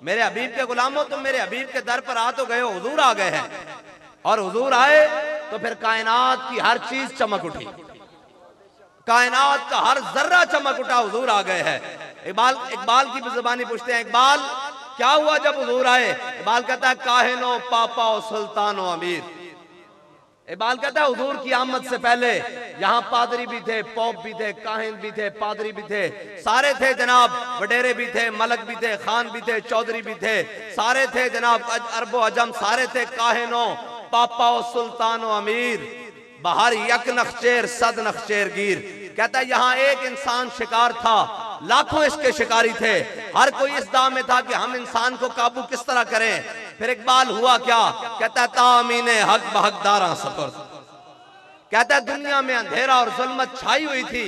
मेरे हबीब के गुलामों, तुम मेरे हबीब के दर पर आ तो गए हो, हुजूर आ गए हैं। और हुजूर आए तो फिर कायनात की हर चीज चमक उठी, कायनात का हर जर्रा चमक उठा, हुजूर आ गए हैं। इकबाल की भी जुबानी पूछते हैं, इकबाल क्या हुआ जब हुजूर आए? इकबाल कहता है काहिनो पापा और सुल्तानो अमीर। इकबाल कहता है हुजूर की आमद से पहले यहाँ पादरी भी थे, पौप भी थे, काहिन भी थे, पादरी भी थे, सारे थे जनाब, वडेरे भी थे, मलक भी थे, खान भी थे, चौधरी भी थे, सारे थे जनाब, अरबो अजम सारे थे, काहिनो पापा और सुल्तानो अमीर, बाहर यक नखचेर सद नखचेर गिर। कहता है यहाँ एक इंसान शिकार था, लाखों इसके शिकारी थे, हर कोई इस दाव में था कि हम इंसान को काबू किस तरह करें। फिर इकबाल हुआ क्या? कहता है तामीने हक बहकदारा सफर। कहता है दुनिया में अंधेरा और जुल्मत छाई हुई थी,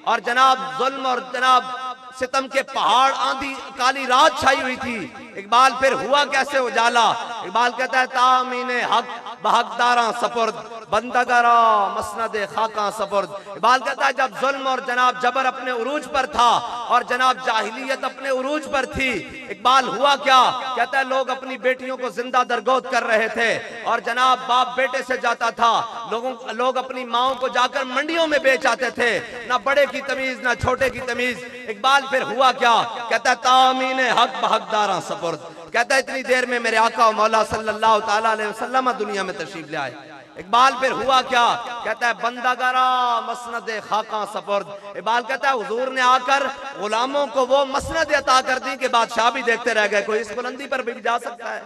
और जनाब जुल्म और जनाब सितम के पहाड़, आंधी, काली रात छाई हुई थी। इकबाल फिर हुआ कैसे उजाला? इकबाल कहता है तामीने हक बहकदारा सपुर्द, बंदगरा मसनद खाका सपुर्द। इकबाल कहता है जब जुल्म और जनाब जबर अपने उरूज पर था और जनाब जाहिलियत अपने उरूज पर थी, इकबाल हुआ क्या? कहता है लोग अपनी बेटियों को जिंदा दरगोद कर रहे थे, और जनाब बाप बेटे से जाता था, लोग अपनी माओं को जाकर मंडियों में बेच आते थे, ना बड़े की तमीज ना छोटे की तमीज। इकबाल फिर हुआ क्या? कहता है तामीने हक बहकदारा सपुर्द। कहता है इतनी देर में मेरे आका और मौला सल्लल्लाहु ताला अलैहि वसल्लम दुनिया में तशरीफ ले आए। इकबाल फिर हुआ क्या? कहता है बंदागरा मसनद खाका सपुर्द। इकबाल कहता है हुजूर ने आकर गुलामों को वो मसनद अता कर दी कि बादशाह भी देखते रह गए। कोई इस बुलंदी पर भी जा सकता है?